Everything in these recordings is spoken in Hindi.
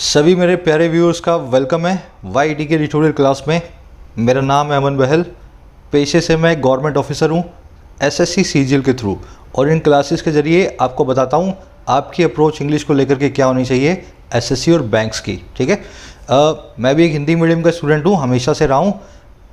सभी मेरे प्यारे व्यूअर्स का वेलकम है YT के ट्यूटोरियल क्लास में। मेरा नाम है अमन बहल। पेशे से मैं गवर्नमेंट ऑफिसर हूँ SSC CGL के थ्रू, और इन क्लासेस के ज़रिए आपको बताता हूँ आपकी अप्रोच इंग्लिश को लेकर के क्या होनी चाहिए SSC और बैंक्स की। ठीक है, मैं भी एक हिंदी मीडियम का स्टूडेंट हूँ, हमेशा से रहा हूँ।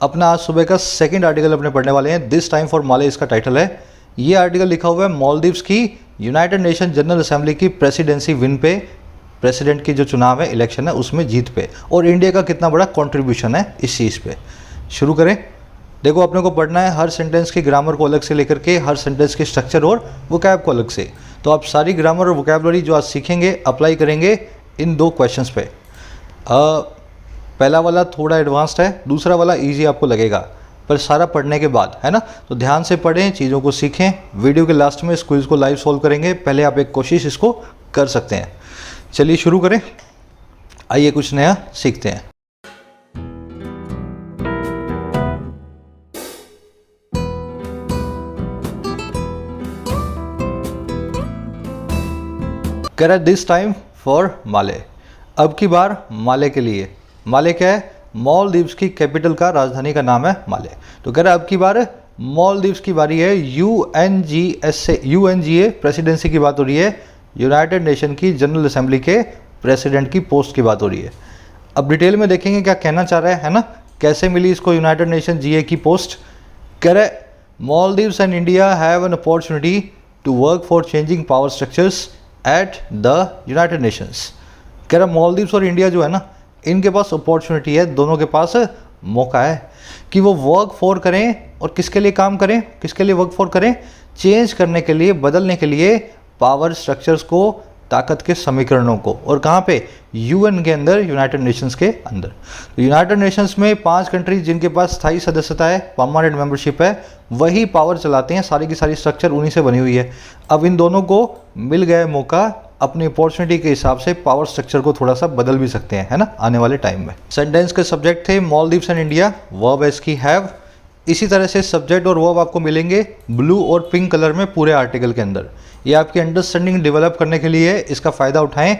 अपना आज सुबह का सेकंड आर्टिकल अपने पढ़ने वाले हैं। दिस टाइम फॉर माले इसका टाइटल है। ये आर्टिकल लिखा हुआ है मालदीव्स की यूनाइटेड नेशन जनरल असेंबली की प्रेसिडेंसी विन पे, प्रेसिडेंट की जो चुनाव है, इलेक्शन है, उसमें जीत पे, और इंडिया का कितना बड़ा कंट्रीब्यूशन है इस चीज़ पे। शुरू करें। देखो, अपने को पढ़ना है हर सेंटेंस की ग्रामर को अलग से लेकर के, हर सेंटेंस के स्ट्रक्चर और वोकैब को अलग से। तो आप सारी ग्रामर और वोकैबुलरी जो आज सीखेंगे अप्लाई करेंगे इन दो क्वेश्चंस पे। पहला वाला थोड़ा एडवांस्ड है, दूसरा वाला ईजी आपको लगेगा, पर सारा पढ़ने के बाद, है ना। तो ध्यान से पढ़ें, चीज़ों को सीखें। वीडियो के लास्ट में इस क्विज को लाइव सॉल्व करेंगे। पहले आप एक कोशिश इसको कर सकते हैं। चलिए शुरू करें। आइए कुछ नया सीखते हैं। कह रहा है दिस टाइम फॉर माले, अब की बार माले के लिए। माले क्या है? मालदीव्स की कैपिटल का, राजधानी का नाम है माले। तो कह रहा है अब की बार मालदीव्स की बारी है। UNGA प्रेसिडेंसी की बात हो रही है, यूनाइटेड नेशन की जनरल असेंबली के प्रेसिडेंट की पोस्ट की बात हो रही है। अब डिटेल में देखेंगे क्या कहना चाह रहा है ना। कैसे मिली इसको यूनाइटेड नेशन GA की पोस्ट? कह रहे Maldives and India have an opportunity to work for changing power structures at the United Nations. कह रहा मालदीव्स और इंडिया जो है ना, इनके पास अपॉर्चुनिटी है, दोनों के पास मौका है कि वो वर्क फॉर करें। और किसके लिए काम करें, किसके लिए वर्क फॉर करें? चेंज करने के लिए, बदलने के लिए पावर स्ट्रक्चर्स को, ताकत के समीकरणों को। और कहाँ पे? UN के अंदर, यूनाइटेड नेशंस के अंदर। तो यूनाइटेड नेशंस में 5 कंट्रीज जिनके पास स्थायी सदस्यता है, परमानेंट मेंबरशिप है, वही पावर चलाते हैं। सारी की सारी स्ट्रक्चर उन्हीं से बनी हुई है। अब इन दोनों को मिल गया मौका, अपनी अपॉर्चुनिटी के हिसाब से पावर स्ट्रक्चर को थोड़ा सा बदल भी सकते हैं, है ना, आने वाले टाइम में। सेंटेंस के सब्जेक्ट थे मालदीव्स एंड इंडिया, वर्ब है इसकी हैव। इसी तरह से सब्जेक्ट और वर्ब आपको मिलेंगे ब्लू और पिंक कलर में पूरे आर्टिकल के अंदर। ये आपकी अंडरस्टैंडिंग डेवलप करने के लिए इसका फ़ायदा उठाएं।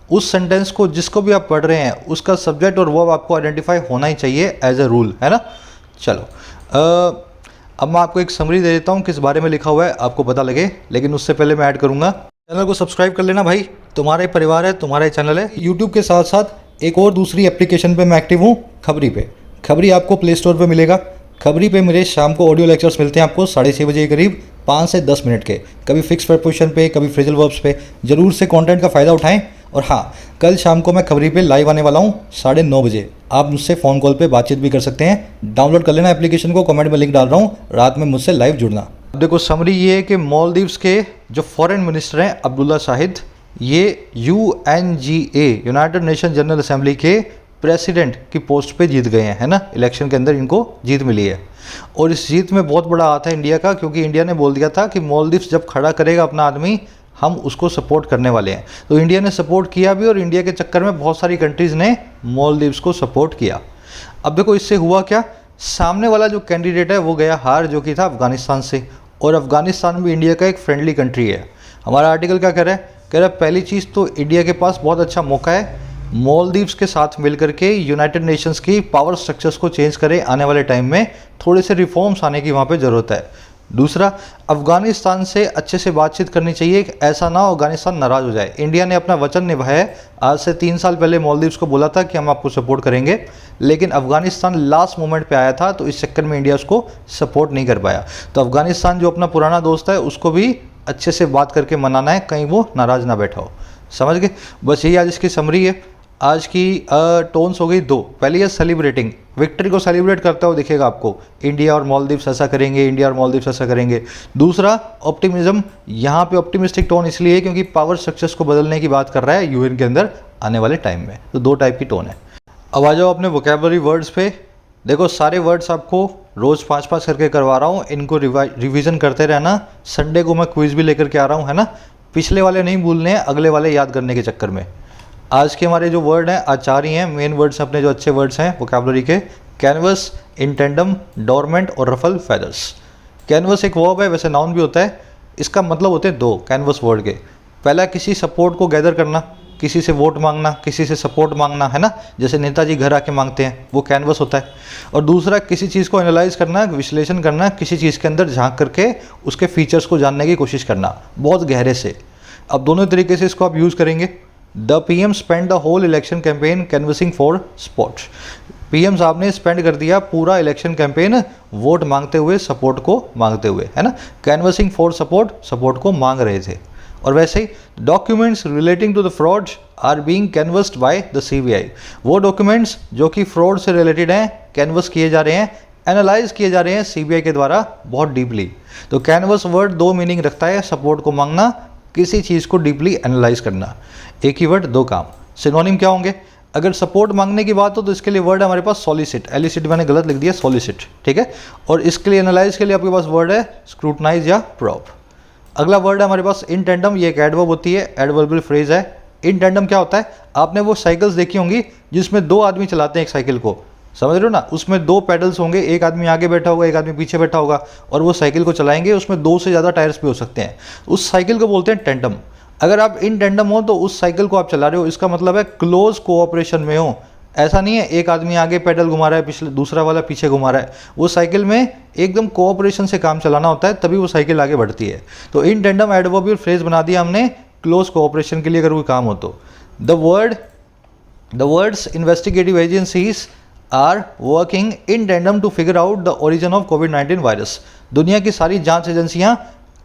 उस सेंटेंस को जिसको भी आप पढ़ रहे हैं, उसका सब्जेक्ट और वर्ब आपको आइडेंटिफाई होना ही चाहिए एज अ रूल, है ना। चलो, अब मैं आपको एक समरी दे देता हूँ किस बारे में लिखा हुआ है, आपको पता लगे। लेकिन उससे पहले मैं ऐड करूँगा, चैनल को सब्सक्राइब कर लेना भाई। तुम्हारा ही परिवार है, तुम्हारा ही चैनल है। यूट्यूब के साथ साथ एक और दूसरी एप्लीकेशन पे मैं एक्टिव हूँ, खबरी पे। खबरी आपको प्ले स्टोर पे मिलेगा। खबरी पे मेरे शाम को ऑडियो लेक्चर्स मिलते हैं आपको 6:30 बजे के करीब, 5 से 10 मिनट के, कभी फिक्स प्रपोजिशन पे, कभी फ्रेजल वर्ब्स पे। जरूर से कंटेंट का फ़ायदा उठाएं। और हाँ, कल शाम को मैं खबरी पे लाइव आने वाला हूँ 9:30 बजे। आप मुझसे फ़ोन कॉल पे बातचीत भी कर सकते हैं। डाउनलोड कर लेना एप्लीकेशन को, कमेंट में लिंक डाल रहा हूँ, रात में मुझसे लाइव जुड़ना। अब देखो, समरी ये है कि मालदीव्स के जो फॉरेन मिनिस्टर हैं अब्दुल्ला शाहिद, ये UNGA United nation general assembly के प्रेसिडेंट की पोस्ट पे जीत गए हैं, है ना। इलेक्शन के अंदर इनको जीत मिली है। और इस जीत में बहुत बड़ा हाथ है इंडिया का, क्योंकि इंडिया ने बोल दिया था कि मालदीव्स जब खड़ा करेगा अपना आदमी, हम उसको सपोर्ट करने वाले हैं। तो इंडिया ने सपोर्ट किया भी, और इंडिया के चक्कर में बहुत सारी कंट्रीज़ ने मालदीव्स को सपोर्ट किया। अब देखो, इससे हुआ क्या? सामने वाला जो कैंडिडेट है वो गया हार, जो कि था अफगानिस्तान से। और अफगानिस्तान भी इंडिया का एक फ्रेंडली कंट्री है। हमारा आर्टिकल क्या कह रहा है? कह रहा है पहली चीज़ तो इंडिया के पास बहुत अच्छा मौका है, मालदीव्स के साथ मिलकर के यूनाइटेड नेशंस की पावर स्ट्रक्चर्स को चेंज करें। आने वाले टाइम में थोड़े से रिफॉर्म्स आने की वहाँ पे ज़रूरत है। दूसरा, अफगानिस्तान से अच्छे से बातचीत करनी चाहिए, ऐसा ना हो अफगानिस्तान नाराज़ हो जाए। इंडिया ने अपना वचन निभाया है। आज से 3 साल पहले मालदीव्स को बोला था कि हम आपको सपोर्ट करेंगे, लेकिन अफगानिस्तान लास्ट मोमेंट पे आया था, तो इस चक्कर में इंडिया उसको सपोर्ट नहीं कर पाया। तो अफगानिस्तान जो अपना पुराना दोस्त है, उसको भी अच्छे से बात करके मनाना है, कहीं वो नाराज़ ना बैठा हो। समझ गए? बस यही आज इसकी समरी है। आज की टोन्स हो गई 2। पहली है सेलिब्रेटिंग, विक्ट्री को सेलिब्रेट करता हुआ दिखेगा आपको, इंडिया और मालदीव्स ऐसा करेंगे, इंडिया और मालदीव्स ऐसा करेंगे। दूसरा, ऑप्टिमिज्म। यहाँ पे ऑप्टिमिस्टिक टोन इसलिए है क्योंकि पावर स्ट्रक्चर्स को बदलने की बात कर रहा है UN के अंदर आने वाले टाइम में। तो 2 टाइप की टोन है। अब आ जाओ अपने वोकैबुलरी वर्ड्स पे। देखो, सारे वर्ड्स आपको रोज़ 5-5 करके करवा रहा हूँ, इनको रिविज़न करते रहना। संडे को मैं क्विज भी लेकर के आ रहा हूँ, है ना। पिछले वाले नहीं भूलने हैं, अगले वाले याद करने के चक्कर में। आज के हमारे जो वर्ड हैं, आज 4 ही हैं मेन वर्ड्स अपने जो अच्छे वर्ड्स हैं वोकैबुलरी के। कैनवस, इंटेंडम, डोरमेंट और रफल फेदर्स। कैनवस एक वर्ब है, वैसे नाउन भी होता है। इसका मतलब होते हैं 2 कैनवस वर्ड के। पहला, किसी सपोर्ट को गैदर करना, किसी से वोट मांगना, किसी से सपोर्ट मांगना, है ना, जैसे नेताजी घर आके मांगते हैं, वो कैनवस होता है। और दूसरा किसी चीज़ को एनालाइज करना, विश्लेषण करना, किसी चीज़ के अंदर झांक करके उसके फीचर्स को जानने की कोशिश करना बहुत गहरे से। अब दोनों तरीके से इसको आप यूज़ करेंगे। The PM spend the whole election campaign canvassing for support. PM साहब ने स्पेंड कर दिया पूरा इलेक्शन कैंपेन वोट मांगते हुए, सपोर्ट को मांगते हुए, है ना, कैनवसिंग फॉर सपोर्ट, सपोर्ट को मांग रहे थे। और वैसे ही documents relating to the fraud are being canvassed by the CBI। वो डॉक्यूमेंट्स जो कि फ्रॉड से रिलेटेड हैं कैनवस किए जा रहे हैं, एनालाइज किए जा रहे हैं CBI के द्वारा बहुत डीपली। तो कैनवस वर्ड दो मीनिंग रखता है, सपोर्ट को मांगना, किसी चीज़ को डीपली एनालाइज करना। एक ही वर्ड दो काम। सिनोनिम क्या होंगे? अगर सपोर्ट मांगने की बात हो तो इसके लिए वर्ड है हमारे पास सॉलिसिट, एलिसिट मैंने गलत लिख दिया, सॉलिसिट, ठीक है। और इसके लिए एनालाइज के लिए आपके पास वर्ड है स्क्रूटनाइज या प्रॉब। अगला वर्ड है हमारे पास इन टेंडम, ये एक एडवर्ब होती है, एडवर्बल फ्रेज है। इन टेंडम क्या होता है? आपने वो साइकिल्स देखी होंगी जिसमें दो आदमी चलाते हैं एक साइकिल को, समझ रहे हो ना, उसमें दो पेडल्स होंगे, एक आदमी आगे बैठा होगा, एक आदमी पीछे बैठा होगा, और वो साइकिल को चलाएंगे, उसमें दो से ज़्यादा टायर्स भी हो सकते हैं, उस साइकिल को बोलते हैं टेंडम। अगर आप इन टेंडम हो तो उस साइकिल को आप चला रहे हो, इसका मतलब है क्लोज कोऑपरेशन में हो। ऐसा नहीं है एक आदमी आगे पेडल घुमा रहा है, पिछले दूसरा वाला पीछे घुमा रहा है, वो साइकिल में एकदम कोऑपरेशन से काम चलाना होता है, तभी वो साइकिल आगे बढ़ती है। तो इन टेंडम एडवर्बियल फ्रेज बना दिया हमने क्लोज कोऑपरेशन के लिए अगर कोई काम हो तो। The words investigative agencies are working in tandem to figure out the origin of कोविड-19 वायरस। दुनिया की सारी जांच एजेंसियां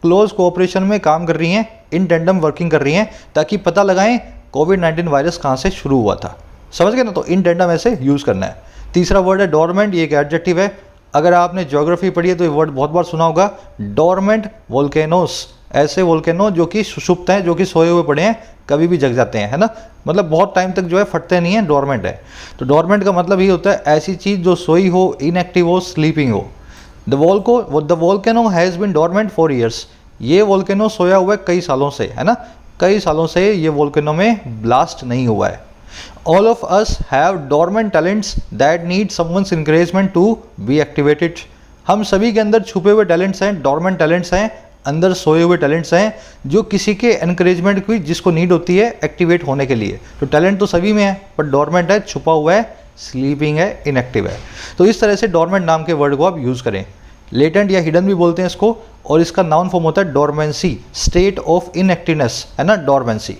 क्लोज कोऑपरेशन में काम कर रही हैं, इन टेंडम वर्किंग कर रही हैं, ताकि पता लगाएं कोविड-19 वायरस कहाँ से शुरू हुआ था। समझ गए ना? तो इन टेंडम ऐसे यूज़ करना है। तीसरा वर्ड है डोरमेंट, ये एक एडजेक्टिव है। अगर आपने ज्योग्राफी पढ़ी है तो ये वर्ड बहुत बार सुना होगा, डोरमेंट वोल्केनोस, ऐसे वोल्केनो जो कि सुषुप्त हैं, जो कि सोए हुए पड़े हैं, कभी भी जग जाते हैं, है ना, मतलब बहुत टाइम तक जो है फटते नहीं है, डोरमेंट है। तो डोरमेंट का मतलब ही होता है ऐसी चीज़ जो सोई हो, इनएक्टिव हो, स्लीपिंग हो। The volcano has been dormant for years. ये वोल्केनो सोया हुआ है कई सालों से, है ना, कई सालों से ये वोल्केनो में ब्लास्ट नहीं हुआ है। All of us have dormant talents that need someone's encouragement to be activated। हम सभी के अंदर छुपे हुए टैलेंट्स हैं, डॉर्मेंट टैलेंट्स हैं, अंदर सोए हुए टैलेंट्स हैं, जो किसी के एनकरेजमेंट की जिसको नीड होती है एक्टिवेट होने के लिए। तो टैलेंट तो सभी में है, पर डॉर्मेंट है, छुपा हुआ है, स्लीपिंग है, इनएक्टिव है। तो इस तरह से डॉर्मेंट नाम के वर्ड को आप यूज़ करें। लेटेंट या हिडन भी बोलते हैं इसको, और इसका नाउन फॉर्म होता है डॉर्मेंसी, स्टेट ऑफ इनएक्टिवनेस, है ना, डॉर्मेंसी।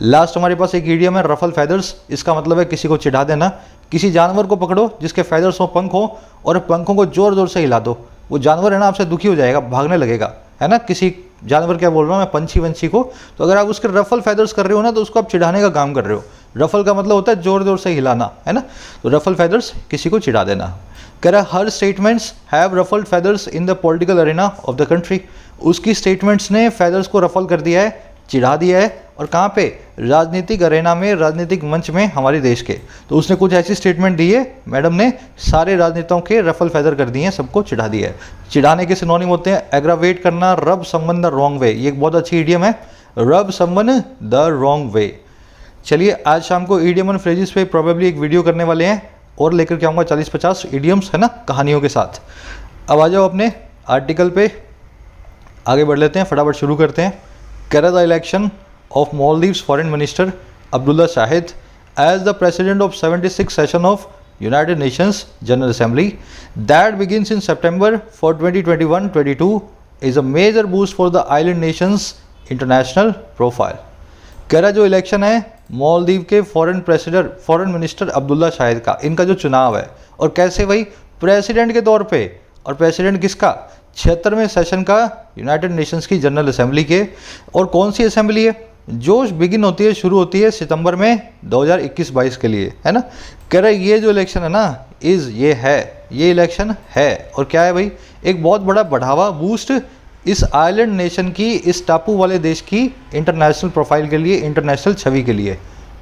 लास्ट हमारे पास एक इडियम है रफल फैदर्स। इसका मतलब है किसी को चिढ़ा देना। किसी जानवर को पकड़ो जिसके फैदर्स हो, पंख हो, और पंखों को जोर जोर से हिला दो। वो जानवर है ना आपसे दुखी हो जाएगा, भागने लगेगा, है ना। किसी जानवर, क्या बोल रहा हूँ मैं, पंछी वंछी को, तो अगर आप उसके रफल फैदर्स कर रहे हो ना, तो उसको आप चिढ़ाने का काम कर रहे हो। रफल का मतलब होता है जोर जोर से हिलाना, है ना। तो रफल फैदर्स किसी को चिढ़ा देना। कह रहा her statements have ruffled feathers in the political arena of the country. उसकी स्टेटमेंट्स ने फैदर्स को रफल कर दिया है, चिढ़ा दिया है। और कहाँ पे? राजनीतिक अरेना में, राजनीतिक मंच में हमारे देश के। तो उसने कुछ ऐसी स्टेटमेंट दी है, मैडम ने सारे राजनेताओं के रफल फैदर कर दिए हैं, सबको चिढ़ा दिया है। चिढ़ाने के सिनोनिम होते हैं एग्रावेट करना, रब समवन द रॉन्ग वे। ये एक बहुत अच्छी इडियम है, रब समवन द रॉन्ग वे। चलिए आज शाम को इडियम एंड फ्रेजेस पे प्रोबेबली एक वीडियो करने वाले हैं, और लेकर के आऊँगा 40-50 इडियम्स, है ना, कहानियों के साथ। अब आ जाओ अपने आर्टिकल पे, आगे बढ़ लेते हैं, फटाफट शुरू करते हैं। कह the election of Maldives Foreign Minister Abdullah Shahid as the President of 76th session of United Nations General Assembly that begins in September for 2021-22 is a major boost for the island nations international profile। कह रहा जो इलेक्शन है मालदीव के फॉरेन मिनिस्टर अब्दुल्ला शाहिद का, इनका जो चुनाव है, और कैसे भाई, प्रेसिडेंट के तौर पे। और प्रेसिडेंट किसका? 76वें सेशन का यूनाइटेड नेशंस की जनरल असेंबली के। और कौन सी असेंबली है? जो बिगिन होती है, शुरू होती है सितंबर में 2021-22 के लिए, है ना। कह रहे ये जो इलेक्शन है ना, ये इलेक्शन है, और क्या है भाई, एक बहुत बड़ा बढ़ावा, बूस्ट इस आइलैंड नेशन की, इस टापू वाले देश की इंटरनेशनल प्रोफाइल के लिए, इंटरनेशनल छवि के लिए।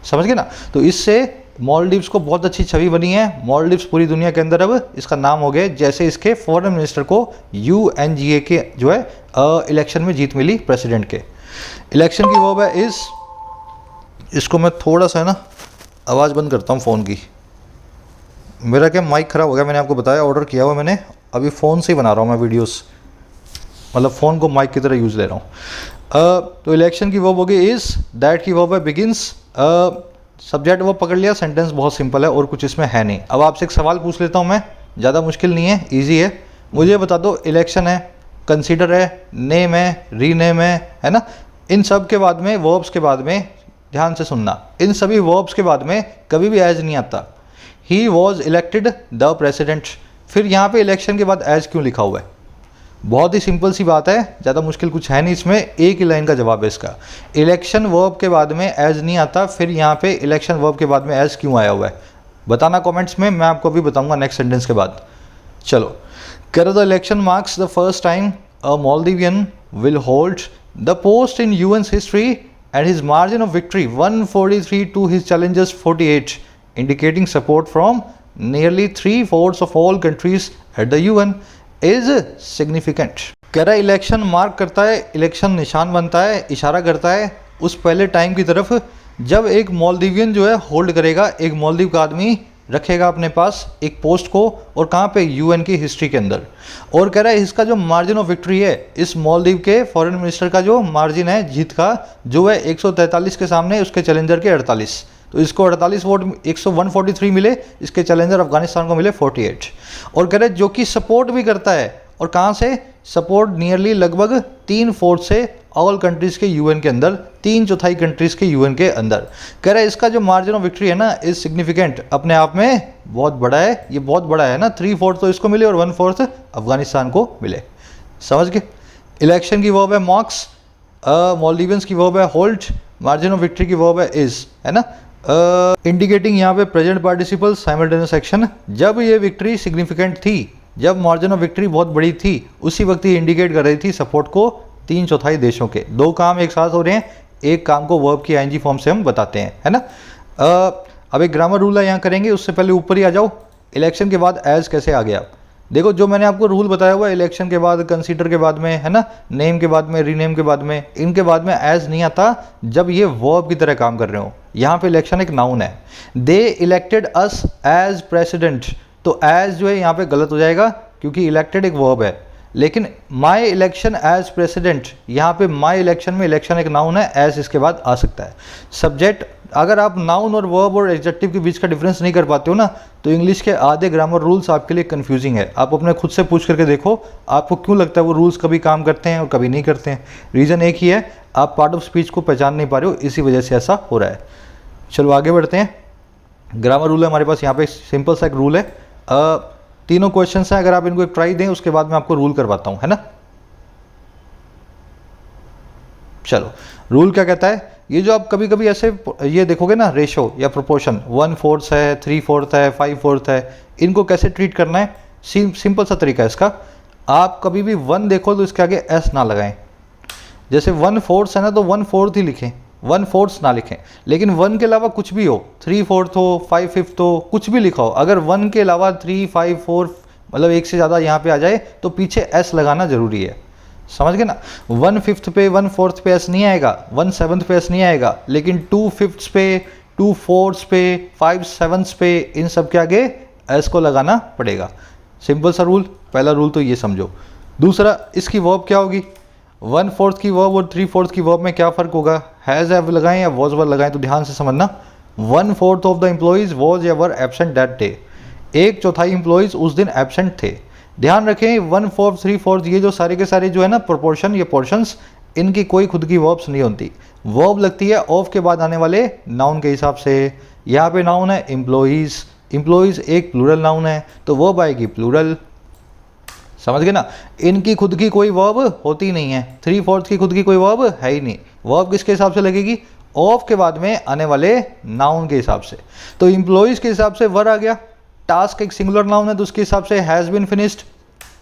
समझ गए ना। तो इससे मालदीव्स को बहुत अच्छी छवि बनी है। मालदीव्स पूरी दुनिया के अंदर अब इसका नाम हो गया, जैसे इसके फॉरेन मिनिस्टर को UNGA के जो है इलेक्शन में जीत मिली प्रेसिडेंट के। इलेक्शन की वर्ब है इज। इसको मैं थोड़ा सा है ना आवाज़ बंद करता हूँ फ़ोन की। मेरा क्या माइक ख़राब हो गया, मैंने आपको बताया, ऑर्डर किया हुआ मैंने, अभी फ़ोन से ही बना रहा हूँ मैं वीडियोस, मतलब फ़ोन को माइक की तरह यूज़ ले रहा हूँ। तो इलेक्शन की वर्ब होगी इज़। दैट की वर्ब है बिगिंस। सब्जेक्ट वो पकड़ लिया, सेंटेंस बहुत सिंपल है और कुछ इसमें है नहीं। अब आपसे एक सवाल पूछ लेता हूँ मैं, ज़्यादा मुश्किल नहीं है, इजी है। मुझे बता दो, इलेक्शन है, कंसीडर है, नेम है, रीनेम है ना, इन सब के बाद में, वर्ब्स के बाद में, ध्यान से सुनना, इन सभी वर्ब्स के बाद में कभी भी एज नहीं आता। He was elected the president, फिर यहाँ पे इलेक्शन के बाद एज क्यों लिखा हुआ है? बहुत ही सिंपल सी बात है, ज़्यादा मुश्किल कुछ है नहीं इसमें, एक ही लाइन का जवाब है इसका। इलेक्शन वर्ब के बाद में एज नहीं आता, फिर यहाँ पे इलेक्शन वर्ब के बाद में एज क्यों आया हुआ है? बताना कमेंट्स में, मैं आपको अभी बताऊंगा नेक्स्ट सेंटेंस के बाद। चलो, कर the election marks the first time a Maldivian will hold the post in UN's history and his margin of victory 143 to his challenger's 48, indicating support from nearly 3/4 of all countries at the UN is significant. कह रहा है इलेक्शन मार्क करता है, इलेक्शन निशान बनता है, इशारा करता है उस पहले टाइम की तरफ जब एक मॉल्दीवियन जो है होल्ड करेगा, एक मालदीव का आदमी रखेगा अपने पास एक पोस्ट को, और कहाँ पे? यूएन की हिस्ट्री के अंदर। और कह रहा है इसका जो मार्जिन ऑफ विक्ट्री है, इस मालदीव के फॉरेन मिनिस्टर का जो मार्जिन है जीत का, जो है 143 के सामने उसके चैलेंजर के 48, तो इसको 48 वोट 143 मिले, इसके चैलेंजर अफगानिस्तान को मिले 48। और कह रहे जो कि सपोर्ट भी करता है, और कहाँ से सपोर्ट? नियरली लगभग 3/4 से ऑल कंट्रीज़ के यूएन के अंदर, 3/4 कंट्रीज़ के यूएन के अंदर। कह रहे इसका जो मार्जिन ऑफ विक्ट्री है ना, इज सिग्निफिकेंट, अपने आप में बहुत बड़ा है, ये बहुत बड़ा है ना, 3/4 तो इसको मिले और 1/4 अफगानिस्तान को मिले। समझ गए? इलेक्शन की वर्ब है मार्क्स, मॉल्दीवियंस की वर्ब है होल्ड, मार्जिन ऑफ विक्ट्री की वर्ब है इज, है ना। इंडिकेटिंग यहाँ पे प्रेजेंट पार्टिसिपल साइमल्टेनियस एक्शन, जब ये विक्ट्री सिग्निफिकेंट थी, जब मार्जिन ऑफ विक्ट्री बहुत बड़ी थी, उसी वक्त ये इंडिकेट कर रही थी सपोर्ट को 3/4 देशों के। दो काम एक साथ हो रहे हैं, एक काम को वर्ब की आईएनजी फॉर्म से हम बताते हैं, है ना। अब एक ग्रामर रूल है यहाँ करेंगे, उससे पहले ऊपर ही आ जाओ। इलेक्शन के बाद एज कैसे आ गया? देखो, जो मैंने आपको रूल बताया हुआ है, इलेक्शन के बाद, कंसीडर के बाद में, है ना, नेम के बाद में, रीनेम के बाद में, इनके बाद में एज नहीं आता जब ये वर्ब की तरह काम कर रहे हो। यहाँ पे इलेक्शन एक नाउन है, दे इलेक्टेड अस एज प्रेसिडेंट, तो एज जो है यहाँ पे गलत हो जाएगा क्योंकि इलेक्टेड एक वर्ब है। लेकिन माई इलेक्शन एज प्रेसिडेंट, यहाँ पे माई इलेक्शन में इलेक्शन एक नाउन है, एज इसके बाद आ सकता है। सब्जेक्ट, अगर आप नाउन और वर्ब और एडजेक्टिव के बीच का डिफरेंस नहीं कर पाते हो ना, तो इंग्लिश के आधे ग्रामर रूल्स आपके लिए कंफ्यूजिंग है। आप अपने खुद से पूछ करके देखो, आपको क्यों लगता है वो रूल्स कभी काम करते हैं और कभी नहीं करते हैं। रीज़न एक ही है, आप पार्ट ऑफ स्पीच को पहचान नहीं पा रहे हो, इसी वजह से ऐसा हो रहा है। चलो आगे बढ़ते हैं। ग्रामर रूल है हमारे पास यहाँ पे, सिंपल सा एक रूल है। तीनों क्वेश्चन हैं, अगर आप इनको एक ट्राई दें उसके बाद मैं आपको रूल करवाता हूं, है ना। चलो, रूल क्या कहता है? ये जो आप कभी कभी ऐसे ये देखोगे ना, रेशो या प्रोपोर्शन, 1/4 है, 3/4 है, 5/4 है, इनको कैसे ट्रीट करना है? सिंपल सा तरीका है इसका। आप कभी भी 1 देखो तो इसके आगे एस ना लगाएं। जैसे 1/4 है ना, तो 1/4 ही लिखें, 1/4 ना लिखें। लेकिन 1 के अलावा कुछ भी हो, 3/4 हो, 5/5 हो, कुछ भी लिखा हो, अगर 1 के अलावा 3, 5, 4 मतलब एक से ज़्यादा यहाँ पे आ जाए तो पीछे एस लगाना जरूरी है। समझ गए ना। 1/5 पे, 1/4 पे एस नहीं आएगा, 1/7 पे एस नहीं आएगा, लेकिन 2/5 पे, 2/4 पे, 5/7 पे, इन सब के आगे एस को लगाना पड़ेगा। सिंपल सा रूल, पहला रूल तो ये समझो। दूसरा, इसकी वर्ब क्या होगी? 1/4 की वर्ब और 3/4 की वर्ब में क्या फ़र्क होगा? हैज़ हैव लगाएं या वॉज वर लगाएं, तो ध्यान से समझना। 1/4 ऑफ द एम्प्लॉइज वॉज या वर एबसेंट दैट डे, 1/4 एम्प्लॉइज उस दिन एबसेंट थे। ध्यान रखें, 1/4, 3/4 ये जो सारे के सारे जो है ना प्रोपोर्शन, ये पोर्शंस, इनकी कोई खुद की वर्ब्स नहीं होती। वर्ब लगती है ऑफ के बाद आने वाले नाउन के हिसाब से। यहाँ पे नाउन है एम्प्लॉइज, एम्प्लॉइज एक प्लूरल नाउन है, तो वर्ब आएगी प्लूरल। समझ गए ना। इनकी खुद की कोई वर्ब होती नहीं है, 3/4 की खुद की कोई वर्ब है ही नहीं। वर्ब किसके हिसाब से लगेगी? ऑफ के बाद में आने वाले नाउन के हिसाब से। तो एम्प्लॉइज के हिसाब से वर आ गया, टास्क एक सिंगुलर नाउन है तो उसके हिसाब से हैज़ बीन फिनिश्ड,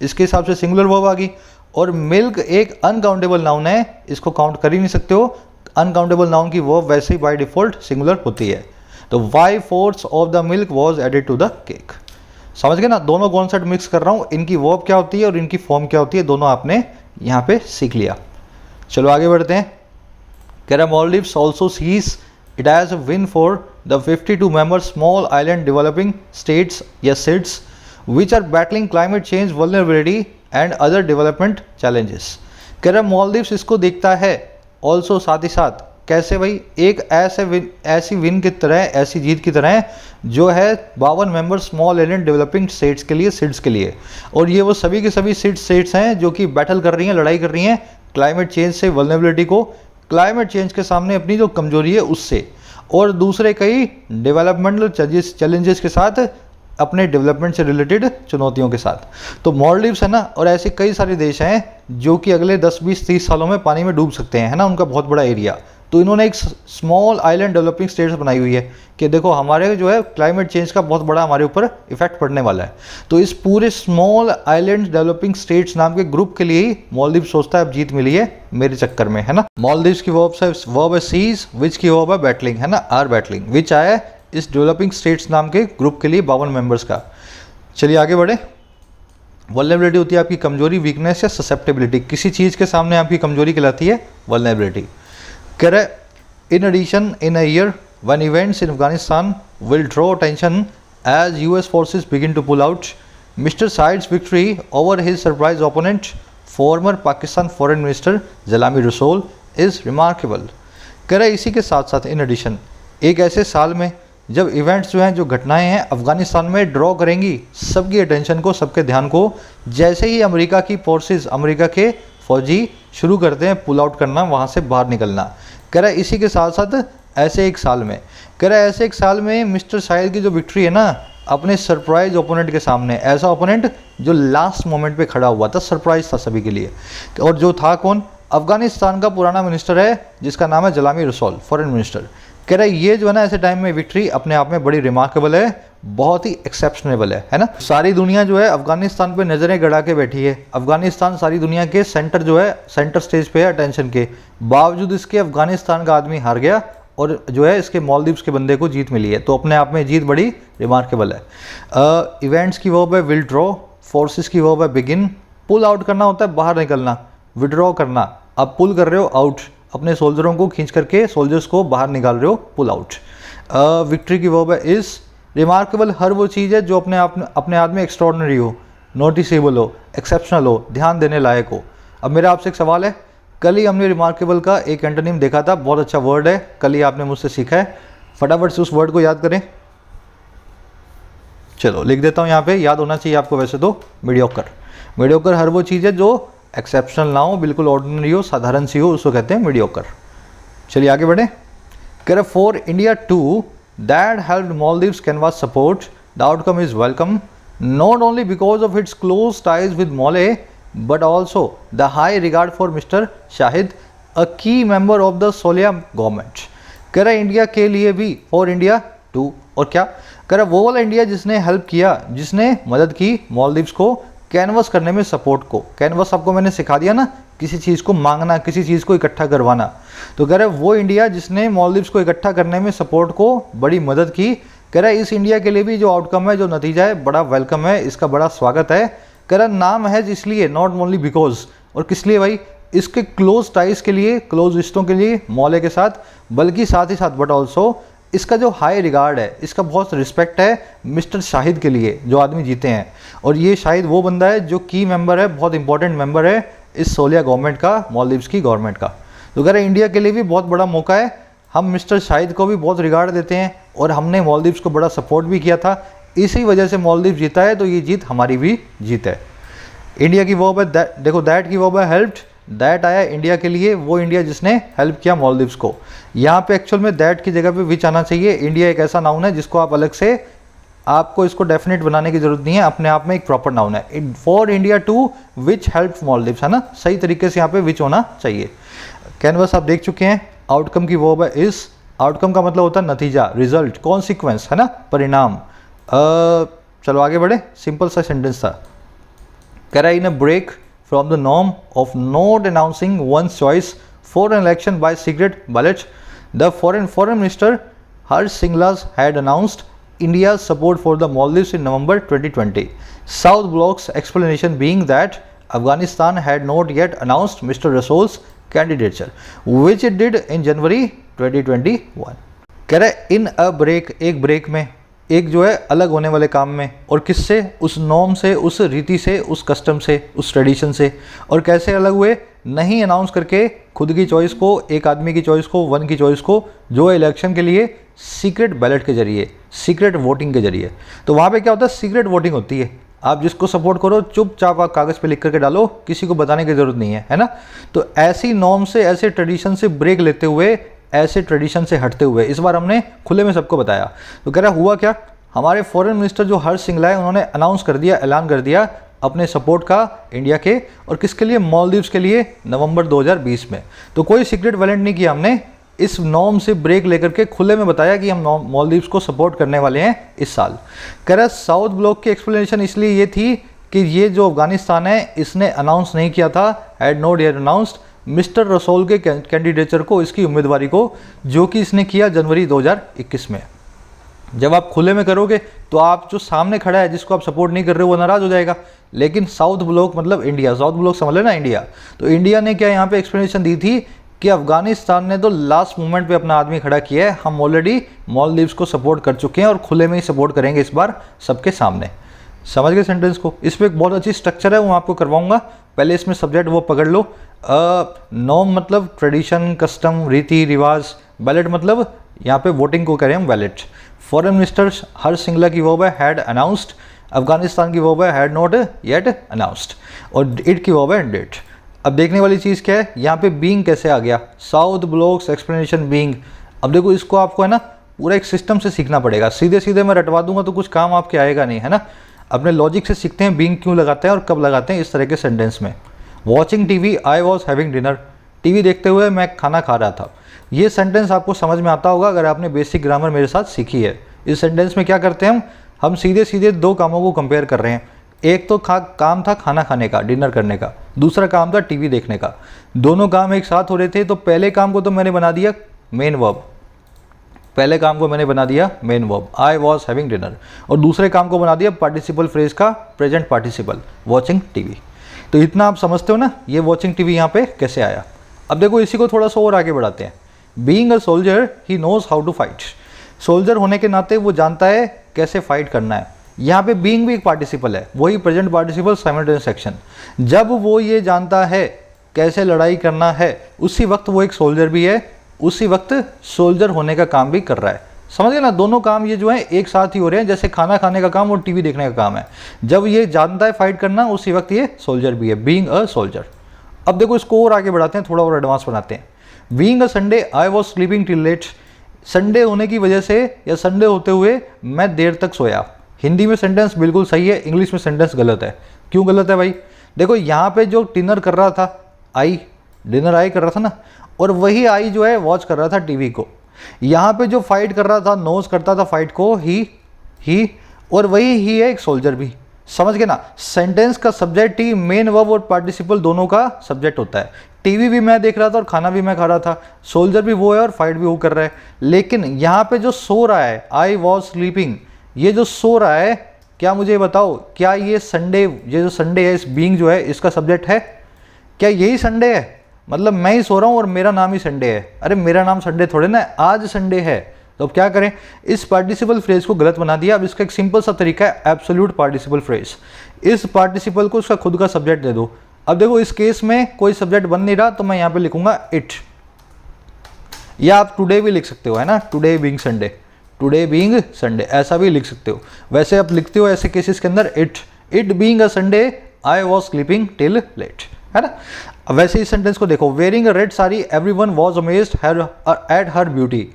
इसके हिसाब से सिंगुलर वर्ब आ गई। और मिल्क एक अनकाउंटेबल नाउन है, इसको काउंट कर ही नहीं सकते हो। अनकाउंटेबल नाउन की वर्ब वैसे ही बाय डिफॉल्ट सिंगुलर होती है। तो 5/4 of the milk was added to the cake. समझ गए ना। दोनों कॉन्सेप्ट मिक्स कर रहा हूँ, इनकी वर्ब क्या होती है और इनकी फॉर्म क्या होती है, दोनों आपने यहाँ पे सीख लिया। चलो आगे बढ़ते हैं। कह रहा Maldives also sees it as a win for the 52 member small island developing states या SIDS which are battling climate change vulnerability and other development challenges। कह रहा Maldives इसको देखता है also साथ ही साथ कैसे भाई, एक ऐसी विन की तरह, ऐसी जीत की तरह जो है 52 member small island developing states के लिए, सिड्स के लिए। और ये वो सभी के सभी स्टेट्स हैं जो कि बैटल कर रही हैं, लड़ाई कर रही हैं क्लाइमेट चेंज से, वल्नरेबिलिटी को, क्लाइमेट चेंज के सामने अपनी जो कमजोरी है उससे, और दूसरे कई डेवलपमेंटल चैलेंजेस के साथ, अपने डेवलपमेंट से रिलेटेड चुनौतियों के साथ। तो मॉलडीव्स है ना, और ऐसे कई सारे देश हैं जो कि अगले 10, 20, 30 सालों में पानी में डूब सकते हैं, है ना, उनका बहुत बड़ा एरिया। तो इन्होंने एक स्मॉल आइलैंड डेवलपिंग स्टेट्स बनाई हुई है कि देखो हमारे जो है क्लाइमेट चेंज का बहुत बड़ा हमारे ऊपर इफेक्ट पड़ने वाला है। तो इस पूरे स्मॉल आइलैंड डेवलपिंग स्टेट्स नाम के ग्रुप के लिए ही मॉलदीव सोचता है अब जीत मिली है मेरे चक्कर में, है ना। मॉलदीव्स की वर्ब है सीज, विच की वर्ब है बैटलिंग, है ना, आर बैटलिंग, विच आया इस डेवलपिंग स्टेट्स नाम के ग्रुप के लिए 52 मेंबर्स का। चलिए आगे बढ़े। वल्नरेबिलिटी होती है आपकी कमजोरी, वीकनेस या ससेप्टेबिलिटी, किसी चीज़ के सामने आपकी कमजोरी कहलाती है वल्नरेबिलिटी। कह रहे in addition in a year when events in Afghanistan will draw attention as US forces begin to pull out, mister Shahid's victory over his surprise opponent former Pakistan foreign minister Zalmai Rasool is remarkable. कह रहे इसी के साथ साथ इन एडिशन, एक ऐसे साल में जब इवेंट्स जो हैं, जो घटनाएं हैं अफगानिस्तान में ड्रॉ करेंगी सबकी अटेंशन को, सबके ध्यान को, जैसे ही अमेरिका की फोर्सेस, अमेरिका के फौजी शुरू करते हैं पुल आउट करना, वहाँ से बाहर निकलना। कह रहा है इसी के साथ साथ ऐसे एक साल में, कह रहा है ऐसे एक साल में मिस्टर शाहिद की जो विक्ट्री है ना अपने सरप्राइज ओपोनेंट के सामने, ऐसा ओपोनेंट जो लास्ट मोमेंट पे खड़ा हुआ था, सरप्राइज था सभी के लिए, और जो था कौन, अफगानिस्तान का पुराना मिनिस्टर है जिसका नाम है जलामी रसूल, फॉरेन मिनिस्टर। कह रहा है ये जो है ना ऐसे टाइम में विक्ट्री अपने आप में बड़ी रिमार्केबल है, बहुत ही एक्सेप्शनेबल है ना। सारी दुनिया जो है अफगानिस्तान पे नज़रें गड़ा के बैठी है, अफगानिस्तान सारी दुनिया के सेंटर जो है, सेंटर स्टेज पे है अटेंशन के, बावजूद इसके अफगानिस्तान का आदमी हार गया और जो है इसके मॉलदीव्स के बंदे को जीत मिली है। तो अपने आप में जीत बड़ी रिमार्केबल है। इवेंट्स की वर्ब है विल ड्रॉ, फोर्सेस की वर्ब है बिगिन, पुल आउट करना होता है बाहर निकलना, विड्रॉ करना, आप पुल कर रहे हो आउट, अपने सोल्जरों को खींच करके सोल्जर्स को बाहर निकाल रहे हो, पुल आउट। विक्ट्री की वर्ब है इज, रिमार्केबल हर वो चीज़ है जो अपने आप में एक्स्ट्रॉर्डनरी हो, नोटिसेबल हो, एक्सेप्शनल हो, ध्यान देने लायक हो। अब मेरा आपसे एक सवाल है, कल ही हमने रिमार्केबल का एक एंटोनिम देखा था, बहुत अच्छा वर्ड है, कल ही आपने मुझसे सीखा है, फटाफट से उस वर्ड को याद करें। चलो लिख देता हूँ यहाँ पे, याद होना चाहिए आपको वैसे तो, मीडियोकर। मीडियोकर हर वो चीज़ है जो एक्सेप्शनल ना हो, बिल्कुल ऑर्डिनरी हो, साधारण सी हो, उसको कहते हैं मीडियोकर। चलिए आगे बढ़े। कह रहे for India to that helped Maldives canvass support, the outcome is welcome, not only because of its close ties with Male but also the high regard for mister Shahid, a key member of the Solih government. कह रहे इंडिया के लिए भी, फॉर इंडिया टू, और क्या कह रहा वो वाला इंडिया जिसने हेल्प किया, जिसने मदद की मॉलदीव्स को कैनवस करने में, सपोर्ट को। कैनवस आपको मैंने सिखा दिया ना, किसी चीज़ को मांगना, किसी चीज़ को इकट्ठा करवाना। तो कह रहे वो इंडिया जिसने मॉलदीव्स को इकट्ठा करने में, सपोर्ट को बड़ी मदद की। कह रहा इस इंडिया के लिए भी जो आउटकम है, जो नतीजा है, बड़ा वेलकम है, इसका बड़ा स्वागत है। कह रहा नाम है इसलिए, नॉट ओनली बिकॉज, और किस लिए भाई, इसके क्लोज टाइज के लिए, क्लोज रिश्तों के लिए मौले के साथ, बल्कि साथ ही साथ बट ऑल्सो इसका जो हाई रिगार्ड है, इसका बहुत रिस्पेक्ट है मिस्टर शाहिद के लिए, जो आदमी जीते हैं। और ये शाहिद वो बंदा है जो की मेंबर है, बहुत इंपॉर्टेंट मेंबर है इस सोलिया गवर्नमेंट का, मॉलदीव्स की गवर्नमेंट का। तो कह रहे इंडिया के लिए भी बहुत बड़ा मौका है, हम मिस्टर शाहिद को भी बहुत रिगार्ड देते हैं और हमने मॉलदीव्स को बड़ा सपोर्ट भी किया था, इसी वजह से मॉलदीव्स जीता है, तो ये जीत हमारी भी जीत है। इंडिया की वर्ब है, देखो दैट की वर्ब है हेल्प्ड, दैट आया इंडिया के लिए, वो इंडिया जिसने हेल्प किया मॉलदीव्स को। यहाँ पे एक्चुअल में दैट की जगह पे विच आना चाहिए। इंडिया एक ऐसा नाउन है जिसको आप अलग से, आपको इसको डेफिनेट बनाने की जरूरत नहीं है, अपने आप में एक प्रॉपर नाउन है। For India to which help Maldives, है ना, सही तरीके से यहाँ पे विच होना चाहिए। कैनवस आप देख चुके हैं। आउटकम की वर्ब है इज, आउटकम का मतलब होता है नतीजा, रिजल्ट, कॉन्सिक्वेंस, है ना, परिणाम। चलो आगे बढ़े, सिंपल सा सेंटेंस था। कह रहा है in a break from the norm of not announcing one's choice for an election by secret ballot, the foreign minister Harsh Singlas had announced India's support for the Maldives in November 2020. South Bloc's explanation being that Afghanistan had not yet announced Mr. Rasool's candidature, which it did in January 2021. कह रहे इन अ ब्रेक, एक ब्रेक में, एक जो है अलग होने वाले काम में, और किससे, उस नॉर्म से, उस रीति से, उस कस्टम से, उस ट्रेडिशन से। और कैसे अलग हुए, नहीं अनाउंस करके खुद की चॉइस को, एक आदमी की चॉइस को, वन की चॉइस को, जो इलेक्शन के लिए सीक्रेट बैलेट के जरिए, सीक्रेट वोटिंग के जरिए। तो वहाँ पे क्या होता है, सीक्रेट वोटिंग होती है। आप जिसको सपोर्ट करो चुपचाप आप कागज़ पे लिख करके डालो, किसी को बताने की ज़रूरत नहीं है ना। तो ऐसी नॉर्म से, ऐसे ट्रेडिशन से ब्रेक लेते हुए, ऐसे ट्रेडिशन से हटते हुए इस बार हमने खुले में सबको बताया। तो कह रहा हुआ क्या, हमारे फॉरेन मिनिस्टर जो हर्ष सिंगला है, उन्होंने अनाउंस कर दिया, ऐलान कर दिया अपने सपोर्ट का इंडिया के, और किसके लिए, मालदीव्स के लिए, नवंबर 2020 में। तो कोई सीक्रेट वैलेंट नहीं किया हमने, इस नॉर्म से ब्रेक लेकर के खुले में बताया कि हम मालदीव्स को सपोर्ट करने वाले हैं इस साल। कह रहा साउथ ब्लॉक की एक्सप्लेनेशन इसलिए ये थी कि ये जो अफगानिस्तान है इसने अनाउंस नहीं किया था, had not yet announced mister Rasol के कैंडिडेचर को, इसकी उम्मीदवारी को, जो कि इसने किया जनवरी 2021 में। जब आप खुले में करोगे तो आप जो सामने खड़ा है जिसको आप सपोर्ट नहीं कर रहे हो वो नाराज़ हो जाएगा। लेकिन साउथ ब्लॉक मतलब इंडिया, साउथ ब्लॉक समझ लेना इंडिया। तो इंडिया ने क्या यहाँ पे एक्सप्लेनेशन दी थी कि अफगानिस्तान ने तो लास्ट मोमेंट पे अपना आदमी खड़ा किया है, हम ऑलरेडी मालदीव्स को सपोर्ट कर चुके हैं और खुले में ही सपोर्ट करेंगे इस बार सबके सामने। समझ गए सेंटेंस को? इस पर एक बहुत अच्छी स्ट्रक्चर है, वो आपको करवाऊंगा। पहले इसमें सब्जेक्ट वो पकड़ लो। नॉर्म मतलब ट्रेडिशन, कस्टम, रीति रिवाज। बैलेट मतलब यहाँ पे वोटिंग को करें हम बैलेट। फॉरेन मिनिस्टर हर्ष सिंगला की वर्ब है हैड अनाउंस्ड, अफगानिस्तान की वर्ब है हैड नॉट येट अनाउंस्ड, और इट की वर्ब है डिड। अब देखने वाली चीज़ क्या है, यहाँ पे बीइंग कैसे आ गया, साउथ ब्लॉक्स एक्सप्लेनेशन बीइंग। अब देखो इसको आपको है ना पूरा एक सिस्टम से सीखना पड़ेगा, सीधे सीधे मैं रटवा दूंगा तो कुछ काम आपके आएगा नहीं, है ना। अपने लॉजिक से सीखते हैं बीइंग क्यों लगाते हैं और कब लगाते हैं इस तरह के सेंटेंस में। Watching TV, I was having dinner, TV देखते हुए मैं खाना खा रहा था। ये सेंटेंस आपको समझ में आता होगा अगर आपने बेसिक ग्रामर मेरे साथ सीखी है। इस सेंटेंस में क्या करते हैं हम सीधे सीधे दो कामों को कंपेयर कर रहे हैं। एक तो काम था खाना खाने का, डिनर करने का, दूसरा काम था टीवी देखने का। दोनों काम एक साथ हो रहे थे, तो पहले काम को तो मैंने बना दिया मेन वर्ब, पहले काम को मैंने बना दिया main verb I was having dinner, और दूसरे काम को बना दिया पार्टिसिपल फ्रेज का प्रेजेंट पार्टिसिपल वॉचिंग टीवी। तो इतना आप समझते हो ना ये वॉचिंग टीवी यहाँ पे कैसे आया। अब देखो इसी को थोड़ा सा और आगे बढ़ाते हैं। Being a soldier he knows how to fight, soldier होने के नाते वो जानता है कैसे फाइट करना है। यहाँ पे बीइंग भी एक पार्टिसिपल है, वही प्रेजेंट पार्टिसिपल साइमल्टेनियस एक्शन। जब वो ये जानता है कैसे लड़ाई करना है, उसी वक्त वो एक सोल्जर भी है, उसी वक्त सोल्जर होने का काम भी कर रहा है। समझ गए ना, दोनों काम ये जो है एक साथ ही हो रहे हैं, जैसे खाना खाने का काम और टीवी देखने का काम है। जब ये जानता है फाइट करना, उसी वक्त ये सोल्जर भी है, बीइंग अ सोल्जर। अब देखो इसको और आगे बढ़ाते हैं, थोड़ा और एडवांस बनाते हैं। Being a Sunday I was sleeping till late, Sunday होने की वजह से या संडे होते हुए मैं देर तक सोया। हिंदी में सेंटेंस बिल्कुल सही है, इंग्लिश में सेंटेंस गलत है। क्यों गलत है भाई? देखो यहाँ पे जो डिनर कर रहा था आई, डिनर आई कर रहा था ना, और वही आई जो है वॉच कर रहा था टीवी को। यहाँ पे जो फाइट कर रहा था, नोज करता था फाइट को ही, और वही ही है एक सोल्जर भी। समझ गए ना, सेंटेंस का सब्जेक्ट ही मेन वर्ब और पार्टिसिपल दोनों का सब्जेक्ट होता है। टीवी भी मैं देख रहा था और खाना भी मैं खा रहा था, सोल्जर भी वो है और फाइट भी वो कर रहा है। लेकिन यहाँ पे जो सो रहा है आई वॉज स्लीपिंग, ये जो सो रहा है, क्या मुझे बताओ क्या ये संडे, ये जो संडे है इस बीइंग जो है इसका सब्जेक्ट है? क्या यही संडे है? मतलब मैं ही सो रहा हूँ और मेरा नाम ही संडे है? अरे मेरा नाम संडे थोड़े ना, आज संडे है। तो अब क्या करें, इस पार्टिसिपल फ्रेज को गलत बना दिया। अब इसका एक सिंपल सा तरीका है एब्सोल्यूट पार्टिसिपल फ्रेज। इस पार्टिसिपल को उसका खुद का सब्जेक्ट दे दो। अब देखो इस केस में कोई सब्जेक्ट बन नहीं रहा, तो मैं यहाँ पे लिखूंगा इट, या आप टुडे भी लिख सकते हो, है ना, today being Sunday, today being Sunday ऐसा भी लिख सकते हो। वैसे आप लिखते हो ऐसे केसेस के अंदर it being a Sunday I was sleeping till late, है ना। वैसे इस सेंटेंस को देखो, wearing a red sari everyone was amazed at her beauty,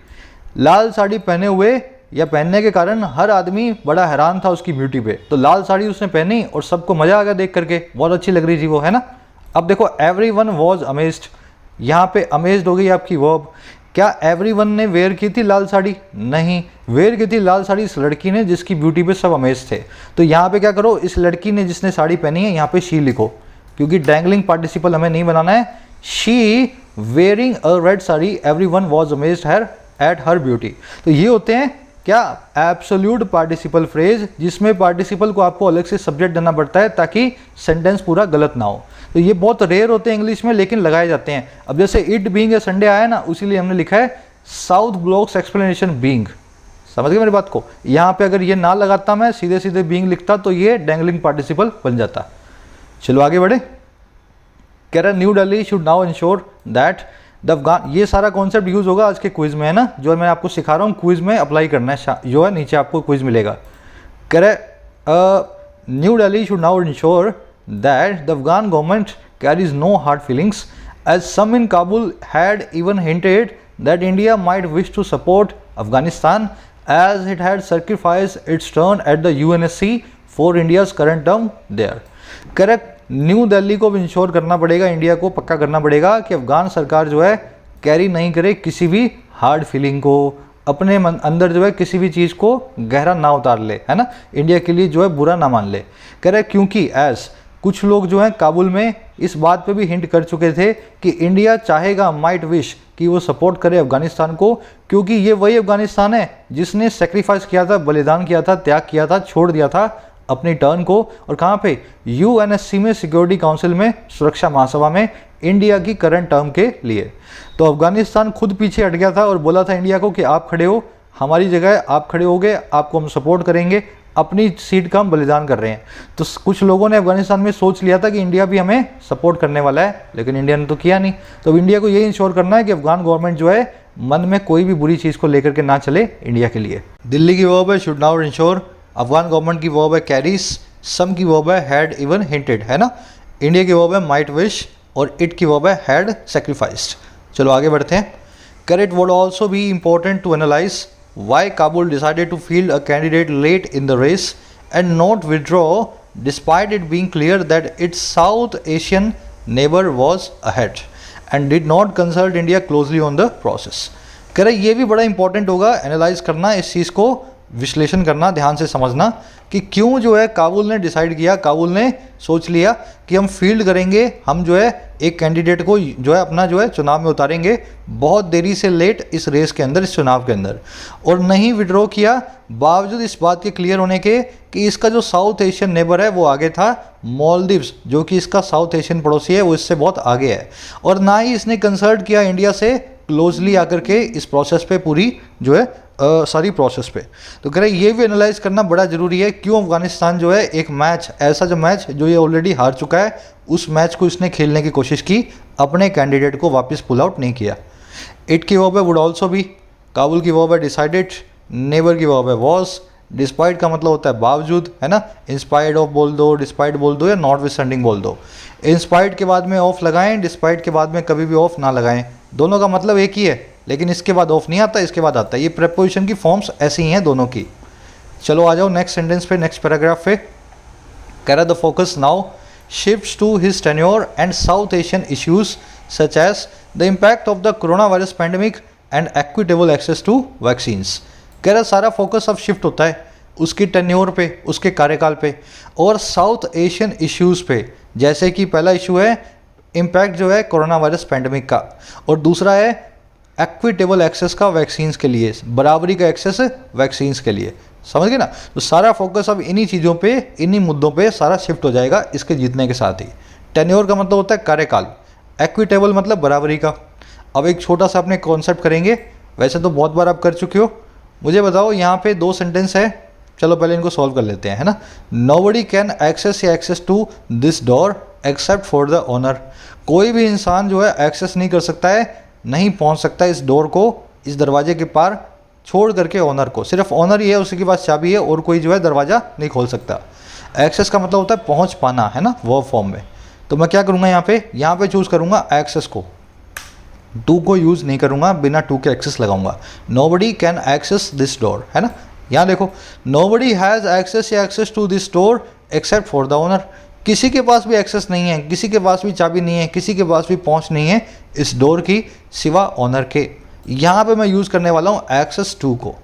लाल साड़ी पहने हुए या पहनने के कारण हर आदमी बड़ा हैरान था उसकी ब्यूटी पे। तो लाल साड़ी उसने पहनी और सबको मजा आ गया देख करके, बहुत अच्छी लग रही थी वो, है ना। अब देखो एवरीवन वाज अमेज्ड, यहाँ पे अमेज्ड हो गई आपकी वर्ब। क्या एवरीवन ने वेयर की थी लाल साड़ी? नहीं, वेयर की थी लाल साड़ी इस लड़की ने जिसकी ब्यूटी पे सब अमेज थे। तो यहाँ पे क्या करो, इस लड़की ने जिसने साड़ी पहनी है यहाँ पे शी लिखो, क्योंकि डैंगलिंग पार्टिसिपल हमें नहीं बनाना है। She wearing a red sari everyone was amazed at her beauty. तो ये होते हैं क्या, एब्सोल्यूट पार्टिसिपल फ्रेज, जिसमें पार्टिसिपल को आपको अलग से सब्जेक्ट देना पड़ता है ताकि सेंटेंस पूरा गलत ना हो। तो ये बहुत रेयर होते हैं इंग्लिश में, लेकिन लगाए जाते हैं। अब जैसे इट बीइंग ए संडे आया ना, उसीलिए हमने लिखा है साउथ ब्लॉक्स एक्सप्लेनेशन बीइंग। समझ गए मेरी बात को? यहाँ पे अगर ये ना लगाता मैं, सीधे सीधे बीइंग लिखता, तो ये डैंगलिंग पार्टिसिपल बन जाता। चलो आगे बढ़े। कह रहा है new Delhi should now ensure that the Afghan, ये सारा कॉन्सेप्ट यूज होगा आज के क्विज में, है ना, जो मैं आपको सिखा रहा हूँ क्विज में अप्लाई करना है, जो है नीचे आपको क्विज मिलेगा। कह रहे new Delhi should now ensure that the Afghan government carries no hard feelings as some in Kabul had even hinted that India might wish to support Afghanistan as it had sacrificed its turn at the UNSC for India's current term there। Correct, new Delhi को भी इंश्योर करना पड़ेगा, इंडिया को पक्का करना पड़ेगा कि अफगान सरकार जो है कैरी नहीं करे किसी भी हार्ड फीलिंग को, अपने अंदर जो है किसी भी चीज़ को गहरा ना उतार ले, है ना, इंडिया के लिए जो है बुरा ना मान ले। करेक्ट, क्योंकि एज कुछ लोग जो हैं काबुल में इस बात पे भी हिंट कर चुके थे कि इंडिया चाहेगा, माइट विश, कि वो सपोर्ट करे अफगानिस्तान को, क्योंकि ये वही अफगानिस्तान है जिसने सेक्रीफाइस किया था, बलिदान किया था, त्याग किया था, छोड़ दिया था अपनी टर्न को, और कहाँ पे, यूएनएससी में, सिक्योरिटी काउंसिल में, सुरक्षा महासभा में, इंडिया की करंट टर्म के लिए। तो अफगानिस्तान खुद पीछे हट गया था और बोला था इंडिया को कि आप खड़े हो, हमारी जगह आप खड़े हो गए, आपको हम सपोर्ट करेंगे, अपनी सीट का हम बलिदान कर रहे हैं। तो कुछ लोगों ने अफगानिस्तान में सोच लिया था कि इंडिया भी हमें सपोर्ट करने वाला है, लेकिन इंडिया ने तो किया नहीं। तो इंडिया को ये इंश्योर करना है कि अफगान गवर्नमेंट जो है मन में कोई भी बुरी चीज़ को लेकर के ना चले इंडिया के लिए। दिल्ली की वर्ब है should now ensure, Afghan government की वर्ब है कैरीज, सम की वर्ब है हैड इवन हिंटेड, है ना, इंडिया की वर्ब है माइट विश और इट की वर्ब है हैड सेक्रीफाइस्ड। चलो आगे बढ़ते हैं। Correct would also be important to analyse why Kabul decided to field a candidate late in the race and not withdraw despite it being clear that its South Asian neighbor was ahead and did not consult India closely on the process। कह रहे ये भी बड़ा इंपॉर्टेंट होगा एनालाइज करना, इस चीज़ को विश्लेषण करना, ध्यान से समझना कि क्यों जो है काबुल ने डिसाइड किया, काबुल ने सोच लिया कि हम फील्ड करेंगे, हम जो है एक कैंडिडेट को जो है अपना जो है चुनाव में उतारेंगे बहुत देरी से लेट इस रेस के अंदर, इस चुनाव के अंदर, और नहीं विड्रॉ किया बावजूद इस बात के क्लियर होने के कि इसका जो साउथ एशियन नेबर है वो आगे था, मालदीव्स जो कि इसका साउथ एशियन पड़ोसी है वो इससे बहुत आगे है, और ना ही इसने कंसल्ट किया इंडिया से क्लोजली आकर के इस प्रोसेस पे, पूरी जो है सारी प्रोसेस पे। तो कह रहे ये भी एनालाइज करना बड़ा ज़रूरी है, क्यों अफगानिस्तान जो है एक मैच, ऐसा जो मैच जो ये ऑलरेडी हार चुका है, उस मैच को इसने खेलने की कोशिश की, अपने कैंडिडेट को वापस पुल आउट नहीं किया। इट की वर्ब है वुड ऑल्सो भी, काबुल की वर्ब है डिसाइडेड, नेबर की वर्ब है वॉज, डिस्पाइट का मतलब होता है बावजूद, है ना, इंस्पायर्ड ऑफ बोल दो, डिस्पाइट बोल दो या नॉट विथस्टैंडिंग बोल दो। इंस्पायर्ड के बाद में ऑफ लगाएं, डिस्पाइट के बाद में कभी भी ऑफ ना लगाएं, दोनों का मतलब एक ही है, लेकिन इसके बाद ऑफ नहीं आता, इसके बाद आता है। ये प्रेपोजिशन की फॉर्म्स ऐसी ही हैं दोनों की। चलो आ जाओ नेक्स्ट सेंटेंस पे, नेक्स्ट पैराग्राफ पे। कह रहा the focus now shifts to his tenure and South Asian issues such as the impact of the corona virus pandemic and equitable access to vaccines. कह रहा सारा फोकस अब शिफ्ट होता है उसकी टेन्योर पे, उसके कार्यकाल पे, और साउथ एशियन इश्यूज़ पे, जैसे कि पहला इशू है इम्पैक्ट जो है कोरोना वायरस पैंडेमिक का, और दूसरा है एक्विटेबल एक्सेस का वैक्सीन्स के लिए, बराबरी का एक्सेस वैक्सीन्स के लिए। समझ गए ना? तो सारा फोकस अब इन्हीं चीज़ों पे, इन्हीं मुद्दों पे सारा शिफ्ट हो जाएगा इसके जीतने के साथ ही। टेन्योर का मतलब होता है कार्यकाल, एक्विटेबल मतलब बराबरी का। अब एक छोटा सा अपने कॉन्सेप्ट करेंगे, वैसे तो बहुत बार आप कर चुके हो। मुझे बताओ यहाँ पे दो सेंटेंस है, चलो पहले इनको सॉल्व कर लेते हैं, है ना। नोबडी कैन एक्सेस या access to this door except for the owner. कोई भी इंसान जो है एक्सेस नहीं कर सकता है, नहीं पहुँच सकता इस डोर को, इस दरवाजे के पार छोड़ करके ओनर को। सिर्फ ओनर ही है, उसी के पास चाबी है, और कोई जो है दरवाज़ा नहीं खोल सकता। एक्सेस का मतलब होता है पहुँच पाना, है ना, वर्ब फॉर्म में। तो मैं क्या करूँगा यहाँ पे चूज़ करूँगा एक्सेस को, टू को यूज़ नहीं करूँगा, बिना टू के एक्सेस लगाऊंगा। Nobody can access this door, है ना। यहाँ देखो नोबडी हैज़ एक्सेस या access to this door except for the owner. किसी के पास भी एक्सेस नहीं है, किसी के पास भी चाबी नहीं है, किसी के पास भी पहुँच नहीं है इस डोर की सिवा ओनर के। यहाँ पे मैं यूज़ करने वाला हूँ एक्सेस टू को।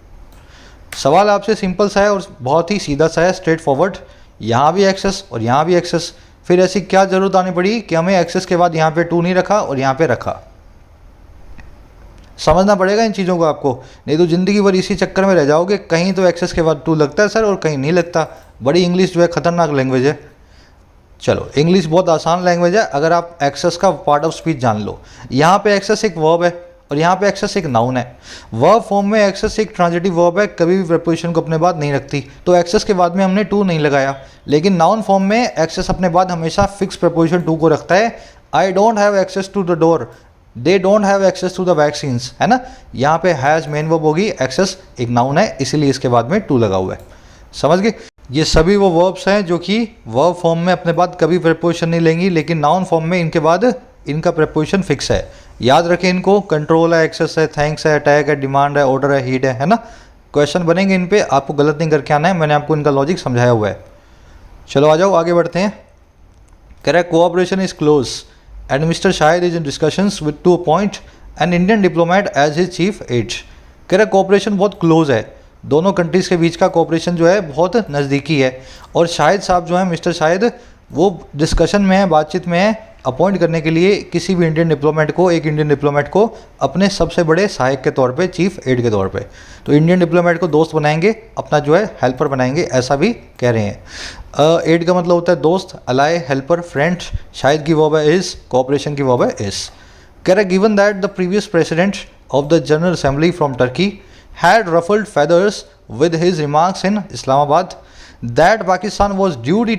सवाल आपसे सिंपल सा है और बहुत ही सीधा सा है, स्ट्रेट फॉरवर्ड। यहाँ भी एक्सेस और यहाँ भी एक्सेस, फिर ऐसी क्या ज़रूरत आनी पड़ी कि हमें एक्सेस के बाद यहाँ पे टू नहीं रखा और यहाँ पे रखा। समझना पड़ेगा इन चीज़ों को आपको, नहीं तो ज़िंदगी भर इसी चक्कर में रह जाओगे। कहीं तो एक्सेस के बाद टू लगता है सर और कहीं नहीं लगता। बड़ी इंग्लिश जो है ख़तरनाक लैंग्वेज है। चलो इंग्लिश बहुत आसान लैंग्वेज है अगर आप एक्सेस का पार्ट ऑफ स्पीच जान लो। यहाँ पे एक्सेस एक वर्ब है और यहाँ पे एक्सेस एक नाउन है। वर्ब फॉर्म में एक्सेस एक ट्रांजिटिव वर्ब है, कभी भी प्रीपोजिशन को अपने बाद नहीं रखती, तो एक्सेस के बाद में हमने टू नहीं लगाया। लेकिन नाउन फॉर्म में एक्सेस अपने बाद हमेशा फिक्स प्रीपोजिशन टू को रखता है, I don't have access to the door, they don't have access to the vaccines, है ना। यहाँ पे हैज़ मेन वर्ब होगी, एक्सेस एक नाउन है इसीलिए इसके बाद में टू लगा हुआ है, समझ गए। ये सभी वो वर्ब्स हैं जो कि वर्ब फॉर्म में अपने बाद कभी प्रेपोजिशन नहीं लेंगी, लेकिन नाउन फॉर्म में इनके बाद इनका प्रेपोजिशन फिक्स है। याद रखें इनको, कंट्रोल है, एक्सेस है, थैंक्स है, अटैक है, डिमांड है, ऑर्डर है, हीट है ना। क्वेश्चन बनेंगे इन पे, आपको गलत नहीं करके आना है, मैंने आपको इनका लॉजिक समझाया हुआ है। चलो आ जाओ आगे बढ़ते हैं। कह रहा है cooperation is close and mister Shahid is in discussions with to appoint an Indian diplomat as his chief aide. कह रहा है कोऑपरेशन बहुत क्लोज है, दोनों कंट्रीज़ के बीच का कोऑपरेशन जो है बहुत नज़दीकी है, और शाहिद साहब जो है, मिस्टर शाहिद, वो डिस्कशन में है, बातचीत में है, अपॉइंट करने के लिए किसी भी इंडियन डिप्लोमेट को, एक इंडियन डिप्लोमेट को अपने सबसे बड़े सहायक के तौर पे, चीफ एड के तौर पे। तो इंडियन डिप्लोमेट को दोस्त बनाएंगे, अपना जो है हेल्पर बनाएंगे, ऐसा भी कह रहे हैं। एड का मतलब होता है दोस्त, अलाय, हेल्पर, फ्रेंड। शाहिद की वर्ब है इज, कोऑपरेशन की वर्ब है इज। कह रहा है given that the previous president of the general assembly from Turkey had ruffled feathers with his remarks in Islamabad that Pakistan was duty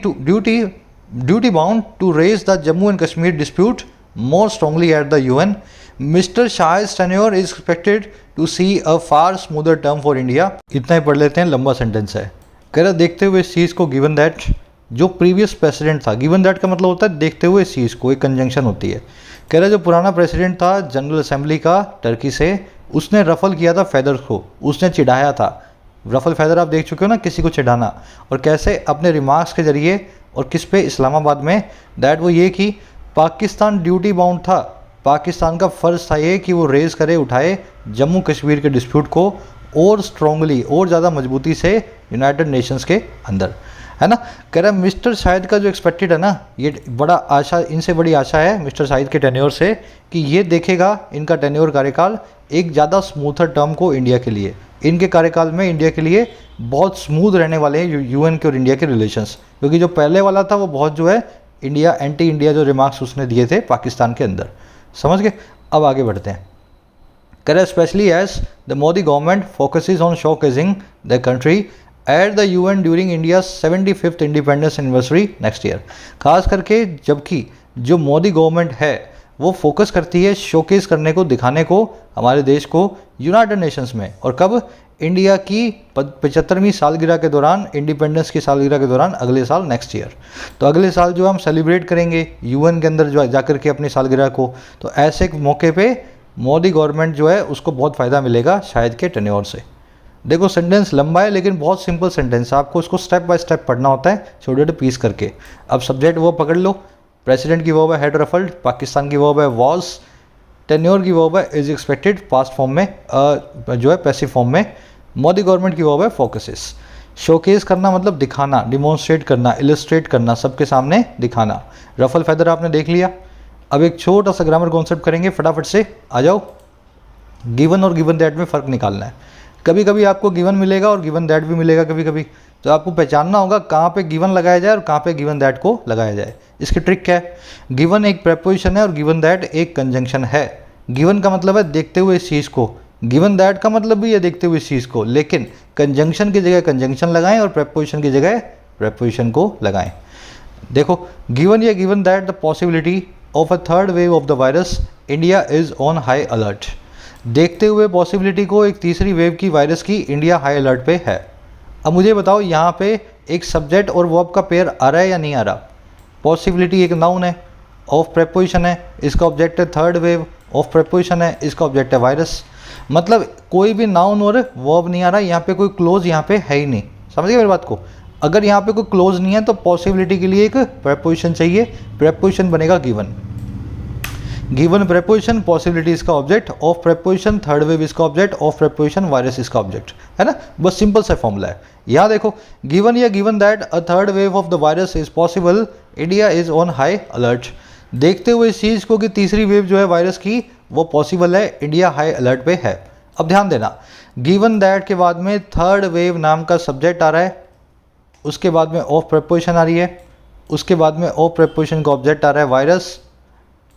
bound to raise the Jammu and Kashmir dispute more strongly at the UN. Mr. Shah's tenure is expected to see a far smoother term for India. इतना ही पढ़ लेते हैं, लंबा सेंटेंस है। कह रहा देखते हुए इस चीज़ को, गिवन दैट जो प्रीवियस प्रेसिडेंट था, गिवन दैट का मतलब होता है देखते हुए इस चीज़ को, एक कंजंक्शन होती है। कह रहा जो पुराना प्रेसिडेंट था जनरल असेंबली का टर्की से, उसने रफल किया था फेदर्स को, उसने चिढ़ाया था। रफल फेदर आप देख चुके हो ना, किसी को चिढ़ाना, और कैसे अपने रिमार्क्स के जरिए, और किस पे, इस्लामाबाद में। दैट वो ये कि पाकिस्तान ड्यूटी बाउंड था, पाकिस्तान का फ़र्ज़ था ये कि वो रेज़ करे, उठाए जम्मू कश्मीर के डिस्प्यूट को और स्ट्रॉन्गली, और ज़्यादा मजबूती से यूनाइटेड नेशंस के अंदर, है ना। कह रहा है मिस्टर शाहिद का जो एक्सपेक्टेड है ना, ये बड़ा आशा, इनसे बड़ी आशा है मिस्टर शाहिद के टेन्योर से कि ये देखेगा इनका टेन्योर कार्यकाल एक ज़्यादा स्मूथर टर्म को इंडिया के लिए, इनके कार्यकाल में इंडिया के लिए बहुत स्मूथ रहने वाले हैं यूएन के और इंडिया के रिलेशंस, क्योंकि जो पहले वाला था वो बहुत जो है इंडिया, एंटी इंडिया जो रिमार्क्स उसने दिए थे पाकिस्तान के अंदर, समझ गए। अब आगे बढ़ते हैं। कह रहा है specially as the Modi government focuses on showcasing the country at the UN during India 75th independence anniversary next year. खास करके जबकि जो मोदी गवर्नमेंट है वो फोकस करती है शोकेस करने को, दिखाने को हमारे देश को यूनाइटेड नेशंस में, और कब, इंडिया की 75वीं सालगिरह के दौरान, इंडिपेंडेंस की सालगिरह के दौरान, अगले साल नेक्स्ट ईयर। तो अगले साल जो हम सेलिब्रेट करेंगे UN के अंदर जो जाकर के अपनी सालगिरह को, तो ऐसे मौके पे मोदी गवर्नमेंट जो है उसको बहुत फ़ायदा मिलेगा शायद के टेन्योर से। देखो सेंटेंस लंबा है लेकिन बहुत सिंपल सेंटेंस, आपको इसको स्टेप बाय स्टेप पढ़ना होता है, छोटे छोटे पीस करके। अब सब्जेक्ट वो पकड़ लो, प्रेसिडेंट की वर्ब है हेड रफल्ड, पाकिस्तान की वर्ब है वॉज, टेन्योर की वर्ब है इज एक्सपेक्टेड पास्ट फॉर्म में, जो है पैसिव फॉर्म में, मोदी गवर्नमेंट की वर्ब है फोकसेस। शोकेस करना मतलब दिखाना, डिमॉन्स्ट्रेट करना, इलस्ट्रेट करना, सबके सामने दिखाना। रफल फेदर आपने देख लिया। अब एक छोटा सा ग्रामर कॉन्सेप्ट करेंगे, फटाफट से आ जाओ। गिवन और गिवन दैट में फ़र्क निकालना है। कभी कभी आपको गिवन मिलेगा और गिवन दैट भी मिलेगा कभी कभी, तो आपको पहचानना होगा कहाँ पे गिवन लगाया जाए और कहाँ पे गिवन दैट को लगाया जाए। इसकी ट्रिक क्या है, गिवन एक प्रेपोजिशन है और गिवन दैट एक कंजंक्शन है। गिवन का मतलब है देखते हुए इस चीज़ को, गिवन दैट का मतलब भी है देखते हुए इस चीज़ को, लेकिन कंजंक्शन की जगह कंजंक्शन लगाएं और प्रेपोजिशन की जगह प्रेपोजिशन को लगाएं। देखो गिवन या given that the possibility of a third wave of the virus, India is on high alert. देखते हुए पॉसिबिलिटी को, एक तीसरी वेव की वायरस की, इंडिया हाई अलर्ट पे है। अब मुझे बताओ यहाँ पे एक सब्जेक्ट और वर्ब का पेयर आ रहा है या नहीं आ रहा। पॉसिबिलिटी एक नाउन है, ऑफ प्रेपोजिशन है, इसका ऑब्जेक्ट है थर्ड वेव, ऑफ प्रेपोजिशन है, इसका ऑब्जेक्ट है वायरस। मतलब कोई भी नाउन और वर्ब नहीं आ रहा, यहाँ पे कोई क्लोज यहाँ पे है ही नहीं। समझ गए मेरी बात को। अगर यहाँ पे कोई क्लोज नहीं है तो पॉसिबिलिटी के लिए एक प्रेपोजिशन चाहिए, प्रेपोजिशन बनेगा गिवन। गिवन प्रेपोजिशन, पॉसिबिलिटी इसका object, of preposition third wave इसका ऑब्जेक्ट, ऑफ प्रेपोजिशन वायरस इसका ऑब्जेक्ट, है ना। बस सिंपल सा फॉर्मूला है। यहाँ देखो गिवन या given that a third wave of the virus is possible, India is on high alert. देखते हुए इस चीज़ को कि तीसरी वेव जो है वायरस की वो पॉसिबल है, इंडिया हाई अलर्ट पे है। अब ध्यान देना, गिवन दैट के बाद में थर्ड वेव नाम का सब्जेक्ट आ रहा है, उसके बाद में ऑफ प्रेपोजिशन आ रही है, उसके बाद में ऑफ प्रेपोजिशन का ऑब्जेक्ट आ रहा है वायरस,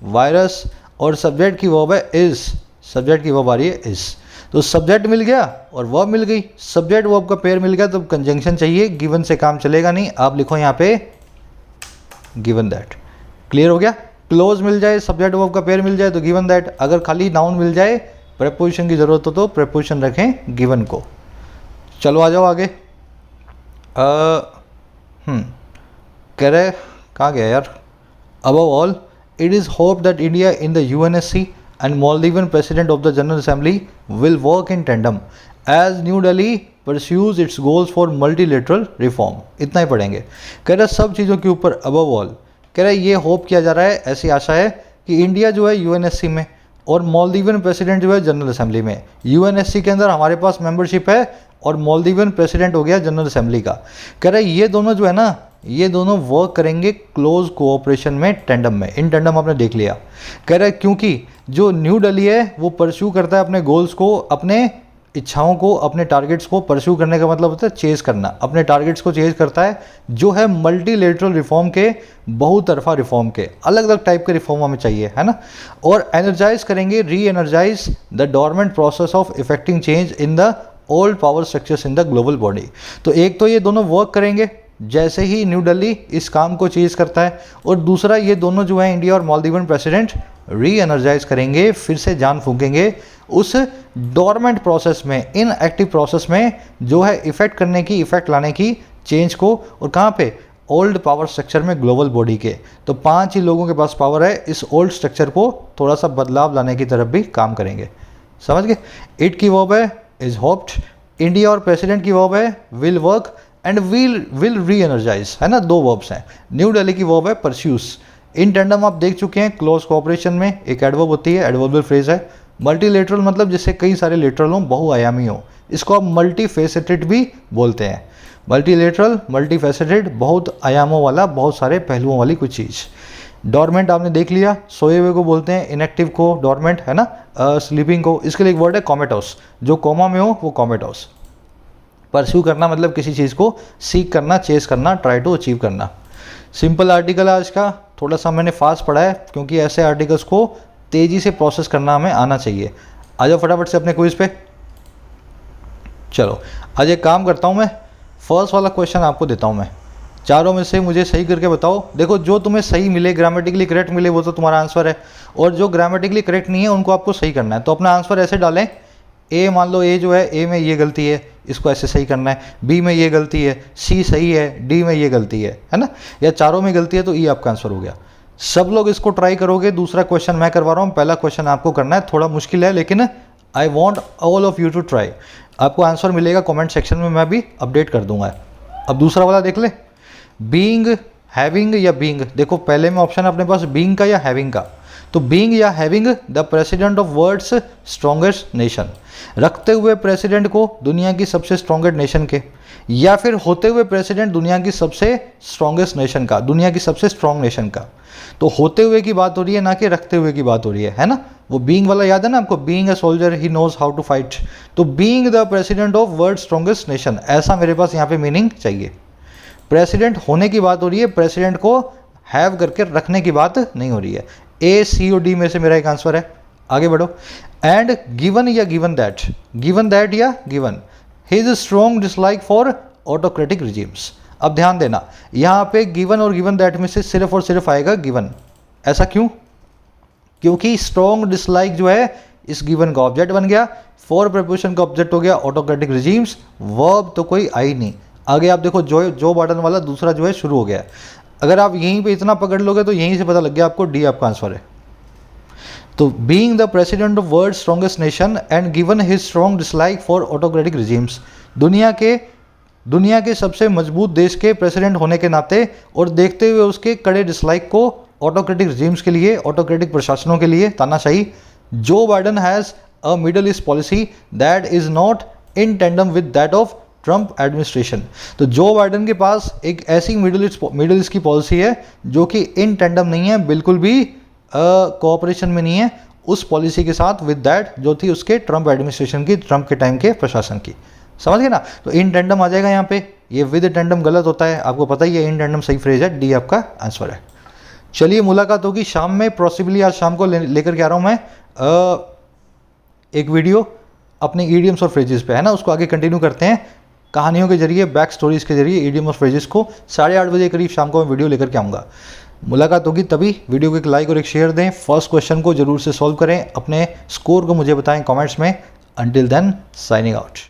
वायरस, और सब्जेक्ट की वर्ब है इज, सब्जेक्ट की वर्ब आ रही है इज। तो सब्जेक्ट मिल गया और वर्ब मिल गई, सब्जेक्ट वर्ब का पेयर मिल गया, तो कंजंक्शन चाहिए, गिवन से काम चलेगा नहीं। आप लिखो यहाँ पे गिवन दैट। क्लियर हो गया। क्लोज मिल जाए, सब्जेक्ट वर्ब का पेयर मिल जाए तो गिवन दैट, अगर खाली नाउन मिल जाए, प्रेपोजिशन की ज़रूरत हो तो प्रेपोजिशन रखें गिवन को। चलो आ जाओ आगे। कह रहे कहाँ गया यार। Above all it is hope that India in the UNSC and Maldivian President of the General Assembly will work in tandem as New Delhi pursues its goals for multilateral reform। इतना ही पढ़ेंगे। कह रहे सब चीज़ों के ऊपर above all, कह रहे ये होप किया जा रहा है, ऐसी आशा है कि इंडिया जो है UNSC में और मालदीवियन प्रेसिडेंट जो है जनरल असेंबली में। UNSC के अंदर हमारे पास मेंबरशिप है और मालदीवियन प्रेसिडेंट हो गया जनरल असेंबली का। कह रहे ये दोनों जो है ना, ये दोनों वर्क करेंगे क्लोज कोऑपरेशन में, टेंडम में। इन टेंडम आपने देख लिया। कह रहे क्योंकि जो न्यू दिल्ली है वो परस्यू करता है अपने गोल्स को, अपने इच्छाओं को, अपने टारगेट्स को परस्यू करने का मतलब होता है चेज करना, अपने टारगेट्स को चेज करता है जो है मल्टीलेटरल रिफॉर्म के, बहुतरफा रिफॉर्म के, अलग अलग टाइप के रिफॉर्म हमें चाहिए, है ना। और एनर्जाइज करेंगे, reenergize the dormant process of effecting change in the old power structures in the global body. तो एक तो ये दोनों वर्क करेंगे जैसे ही न्यू दिल्ली इस काम को चेज करता है, और दूसरा ये दोनों जो है इंडिया और मालदीवियन प्रेसिडेंट री एनर्जाइज करेंगे, फिर से जान फूकेंगे उस डोरमेंट प्रोसेस में, इन एक्टिव प्रोसेस में जो है इफेक्ट करने की, इफेक्ट लाने की चेंज को। और कहाँ पे? ओल्ड पावर स्ट्रक्चर में, ग्लोबल बॉडी के। तो 5 ही लोगों के पास पावर है, इस ओल्ड स्ट्रक्चर को थोड़ा सा बदलाव लाने की तरफ भी काम करेंगे। समझ गए? इट की वर्ब है इज होप्ड, इंडिया और प्रेसिडेंट की वर्ब है विल वर्क एंड विल री एनर्जाइज, है ना, 2 वर्ब्स हैं। न्यू दिल्ली की वर्ब है परस्यूस। इन टेंडम आप देख चुके हैं, क्लोज कोऑपरेशन में एक एडवर्ब होती है, एडवर्बियल फ्रेज है। मल्टीलेटरल मतलब जिससे कई सारे लेटरल हों, बहुआयामी हो, इसको आप मल्टीफेसेटेड भी बोलते हैं। मल्टीलेटरल, मल्टीफेसेटेड, बहुत आयामों वाला, बहुत सारे पहलुओं वाली कोई चीज़। डोरमेंट आपने देख लिया, सोए हुए को बोलते हैं, इनएक्टिव को डोरमेंट, है ना, स्लीपिंग को। इसके लिए एक वर्ड है कॉमेटोस, जो कोमा में हो वो कॉमेटोस। परस्यू करना मतलब किसी चीज़ को सीख करना, चेस करना, ट्राई टू अचीव करना। सिंपल आर्टिकल है आज का, थोड़ा सा मैंने फास्ट पढ़ा है क्योंकि ऐसे आर्टिकल्स को तेज़ी से प्रोसेस करना हमें आना चाहिए। आ जाओ फटाफट से अपने क्विज पे। चलो आज एक काम करता हूँ, मैं फर्स्ट वाला क्वेश्चन आपको देता हूँ। मैं चारों में से मुझे सही करके बताओ। देखो जो तुम्हें सही मिले, ग्रामेटिकली करेक्ट मिले, वो तो तुम्हारा आंसर है, और जो ग्रामेटिकली करेक्ट नहीं है उनको आपको सही करना है। तो अपना आंसर ऐसे डालें, ए मान लो ए जो है, ए में ये गलती है, इसको ऐसे सही करना है। बी में ये गलती है, सी सही है, डी में ये गलती है ना, या चारों में गलती है तो ई आपका आंसर हो गया। सब लोग इसको ट्राई करोगे। दूसरा क्वेश्चन मैं करवा रहा हूँ, पहला क्वेश्चन आपको करना है, थोड़ा मुश्किल है लेकिन I want all of you to try. आपको आंसर मिलेगा कमेंट सेक्शन में, मैं भी अपडेट कर दूंगा। अब दूसरा वाला देख ले, बीइंग, हैविंग या बीइंग। देखो पहले में ऑप्शन है अपने पास बीइंग का या हैविंग का। तो बीइंग या having the president of world's strongest nation, रखते हुए प्रेसिडेंट को दुनिया की सबसे स्ट्रॉन्गेस्ट नेशन के, या फिर होते हुए प्रेसिडेंट दुनिया की सबसे स्ट्रॉन्गेस्ट नेशन का, दुनिया की सबसे स्ट्रॉन्ग नेशन का। तो होते हुए की बात हो रही है, ना कि रखते हुए की बात हो रही है ना। वो बीइंग वाला याद है ना आपको, being a soldier he knows how to fight. तो being the president of world strongest nation, ऐसा मेरे पास यहाँ पे मीनिंग चाहिए। प्रेसिडेंट होने की बात हो रही है, प्रेसिडेंट को हैव करके रखने की बात नहीं हो रही है। ए, सी और डी में से मेरा एक आंसर है। आगे बढ़ो। एंड गिवन या गिवन दैट या given his strong dislike for autocratic regimes. अब ध्यान देना, यहाँ पे गिवन और गिवन दैट में से सिर्फ और सिर्फ आएगा गिवन। ऐसा क्यों? क्योंकि स्ट्रॉन्ग डिसलाइक जो है इस गिवन का ऑब्जेक्ट बन गया, फॉर प्रीपोजिशन का ऑब्जेक्ट हो गया ऑटोक्रेटिक रिजीम्स, वर्ब तो कोई आई नहीं। आगे आप देखो, जो बाइडेन वाला दूसरा जो है शुरू हो गया। अगर आप यहीं पे इतना पकड़ लोगे तो यहीं से पता लग गया आपको, डी आपका आंसर है। तो being the president of world strongest nation and given his strong dislike for autocratic regimes, दुनिया के सबसे मजबूत देश के प्रेसिडेंट होने के नाते और देखते हुए उसके कड़े डिसलाइक को ऑटोक्रेटिक रिजीम्स के लिए, ऑटोक्रेटिक प्रशासनों के लिए, तानाशाही, Joe Biden has a middle east policy that is not in tandem with that of Trump administration. तो जो बाइडेन के पास एक ऐसी मिडल ईस्ट की पॉलिसी है जो कि इन टेंडम नहीं है, बिल्कुल भी कोऑपरेशन में नहीं है उस पॉलिसी के साथ, विद दैट जो थी उसके ट्रंप एडमिनिस्ट्रेशन की, ट्रंप के टाइम के प्रशासन की। समझ गए ना? तो इन टेंडम आ जाएगा यहाँ पे। ये विद टेंडम गलत होता है, आपको पता ही है। इन टेंडम सही फ्रेज है, डी आपका आंसर है। चलिए मुलाकात होगी शाम में, पॉसिबली आज शाम को लेकर के आ रहा हूँ मैं एक वीडियो अपने ईडियम्स और फ्रेजेस पे, है ना। उसको आगे कंटिन्यू करते हैं कहानियों के जरिए, बैक स्टोरीज के जरिए ईडियम और फ्रेजेस को। 8:30 बजे करीब शाम को मैं वीडियो लेकर के आऊँगा। मुलाकात होगी तभी। वीडियो को एक लाइक और एक शेयर दें। फर्स्ट क्वेश्चन को जरूर से सॉल्व करें। अपने स्कोर को मुझे बताएं कमेंट्स में। Until then, signing out.